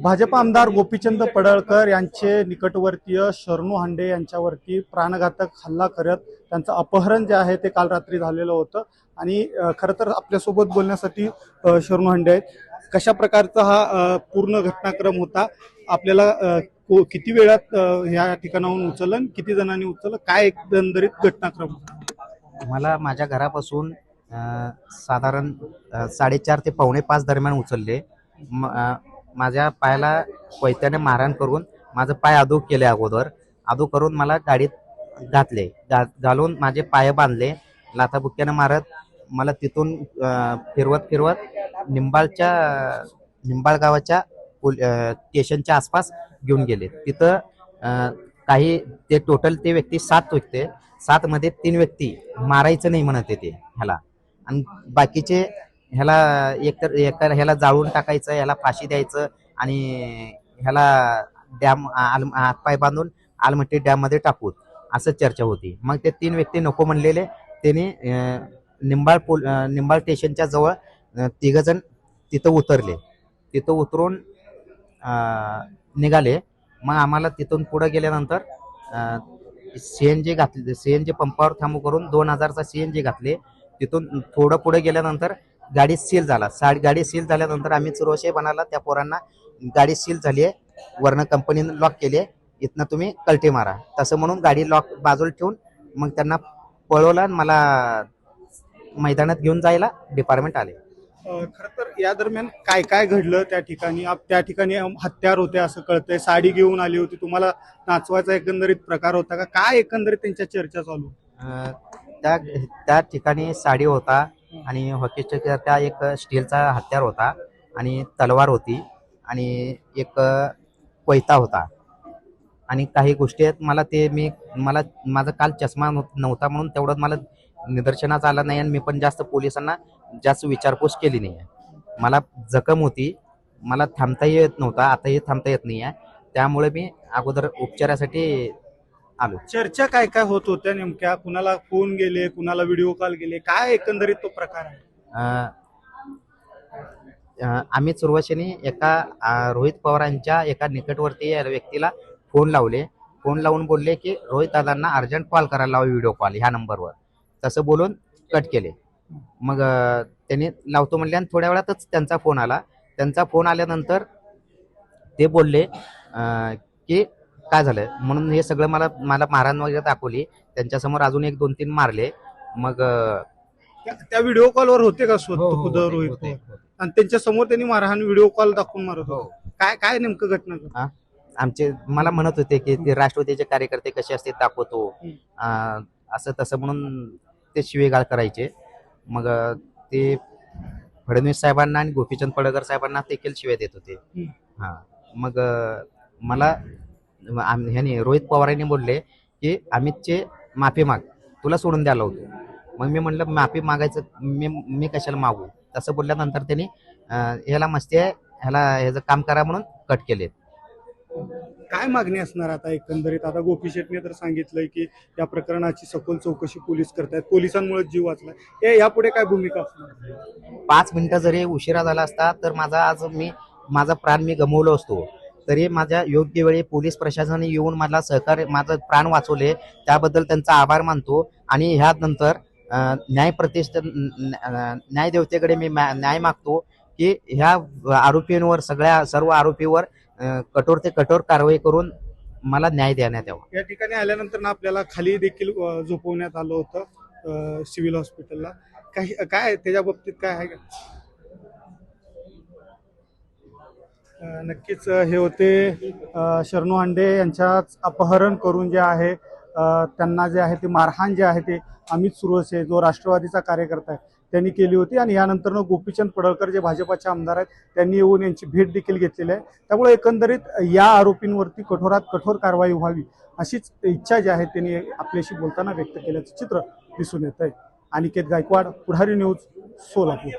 भाजप आमदार गोपीचंद पडळकर यांचे निकटवर्तीय शरणू हांडे यांच्यावरती प्राणघातक हल्ला करत त्यांचं अपहरण जे आहे ते काल रात्री झालेलं होतं। आणि खरं तर आपल्यासोबत बोलण्यासाठी शरणू हांडे आहेत। कशा प्रकारचा हा पूर्ण घटनाक्रम होता, आपल्याला किती वेळात या ठिकाणाहून उचललं, किती जणांनी उचललं, काय एकंदरीत घटनाक्रम होता? मला माझ्या घरापासून साधारण 4:30 ते 4:45 दरम्यान उचलले। माझ्या पायाला कोयत्याने मारहाण करून माझं पाय अधू केले, अधू करून मला गाडीत घातले, घालून माझे पाय बांधले, लाथाबुक्क्याने मारत मला तिथून फिरवत निंबाळ गावाच्या स्टेशनच्या आसपास घेऊन गेले। तिथं काही ते टोटल ते व्यक्ती 7 होते। 7 मध्ये 3 व्यक्ती मारायचं नाही म्हणत होते ह्याला, आणि बाकीचे ह्याला एकतर ह्याला जाळून टाकायचं, ह्याला फाशी द्यायचं आणि ह्याला डॅम हातपाय बांधून आलमट्टी डॅम मध्ये टाकू, असं चर्चा होती। मग ते 3 व्यक्ती नको म्हणलेले, त्यांनी निंबाळ स्टेशनच्या जवळ 3 जण तिथं उतरले। तिथं उतरून निघाले। मग आम्हाला तिथून पुढे गेल्यानंतर सीएनजी घातले, सीएनजी पंपावर थांबू करून 2000चा सीएनजी घातले। तिथून थोडं पुढे गेल्यानंतर गाडी सील झाला। गाडी सील झाल्यानंतर आम्ही चुरवशे बनाला त्या पोरांना, गाडी सील झाली आहे, वरनं कंपनीनं लॉक केली आहे, इथनं तुम्ही कल्टी मारा, तसं म्हणून गाडी लॉक बाजूला ठेवून मग त्यांना पळवलं आणि मला मैदानात घेऊन जायला डिपार्टमेंट आले। खरं तर या दरम्यान काय काय घडलं त्या ठिकाणी? त्या ठिकाणी हत्यार होते असं कळतंय, साडी घेऊन आली होती, तुम्हाला नाचवायचा एकंदरीत प्रकार होता का काय? एकंदरीत त्यांच्या चर्चा चालू? त्या ठिकाणी साडी होता आणि हॉकीच्या एक स्टीलचा हत्यार होता आणि तलवार होती आणि एक कोयता होता आणि काही गोष्टी आहेत। मला माझा काल चष्मा नव्हता म्हणून तेवढं मला निदर्शनास आलं नाही, आणि मी पण जास्त पोलिसांना जास्त विचारपूस केली नाही आहे। मला जखम होती, मला थांबता येत नव्हता, आताही थांबता येत नाही आहे, त्यामुळे मी अगोदर उपचारासाठी आलो। चर्चा काय काय होत होत्या नेमक्या? कुणाला फोन गेले, कुणाला व्हिडिओ कॉल गेले, काय एकंदरीत तो प्रकार आहे? आम्ही सुरुवातीने एका रोहित पवारांच्या एका निकटवर्ती व्यक्तीला फोन लावले, फोन लावून बोलले की रोहित दादांना अर्जंट कॉल करायला लावा, व्हिडिओ कॉल ह्या नंबरवर, तसं बोलून कट केले। मग त्यांनी लावतो म्हणले आणि थोड्या वेळातच त्यांचा फोन आला। त्यांचा फोन आल्यानंतर ते बोलले की काय झालं म्हणून, हे सगळं मला मारहाण वगैरे दाखवली, त्यांच्यासमोर अजून 1-2-3 मारले। मग त्या व्हिडिओ कॉलवर होते का खुद रोहित पवार? आणि त्यांच्या समोर त्यांनी मारहाण व्हिडिओ कॉल दाखवून मारत होते? काय काय नेमकं घटना? मला म्हणत होते की ते राष्ट्रवादीचे कार्यकर्ते कसे असते दाखवतो, असं तसं म्हणून ते शिवेगाळ करायचे। मग ते फडणवीस साहेबांना आणि गोपीचंद पडळकर साहेबांना देखील शिव्या देत होते। मग मला ह्याने रोहित पवार यांनी बोलले की अमितचे माफी माग, तुला सोडून द्यायला होतो। मग मी म्हणलं माफी मागायचं मी कशाला मागू, तसं बोलल्यानंतर त्यांनी ह्याला मस्ती आहे, ह्याचं काम करा म्हणून कट केले। काय मागणी असणार आता एकंदरीत? आता गोपी शेट्टीने तर सांगितलंय की या प्रकरणाची सखोल चौकशी पोलीस करतायत, पोलिसांमुळे जीव वाचलाय, यापुढे काय भूमिका असणार? 5 मिनिटं जरी उशिरा झाला असता तर माझा प्राण मी गमावलो असतो, तरी माझ्या योग्य वेळी पोलीस प्रशासनाने येऊन मला सहकार्य, माझं प्राण वाचवले, त्याबद्दल त्यांचा आभार मानतो। आणि ह्यानंतर न्याय देवतेकडे मी न्याय मागतो की ह्या आरोपींवर, सर्व आरोपीवर कठोर ते कठोर कारवाई करून मला न्याय देण्यात यावा। या ठिकाणी आल्यानंतर ना आपल्याला खाली देखील झोपवण्यात आलं होतं सिव्हिल हॉस्पिटलला, काय त्याच्या बाबतीत काय आहे का? नक्कीच हे होते शरणू हांडे यांच्याच अपहरण करून जे आहे त्यांना जे आहे ते मारहाण जे आहे ते अमित सुरवसे जो राष्ट्रवादीचा कार्यकर्ता आहे त्यांनी केली होती। आणि यानंतर गोपीचंद पडळकर जे भाजपाचे आमदार आहेत त्यांनी येऊन यांची भेट देखील घेतलेली आहे। त्यामुळे एकंदरीत या आरोपींवरती कठोरात कठोर कारवाई व्हावी अशीच इच्छा जी आहे त्यांनी आपल्याशी बोलताना व्यक्त केल्याचं चित्र दिसून येत आहे। अनिकेत गायकवाड, पुढारी न्यूज, सोलापूर।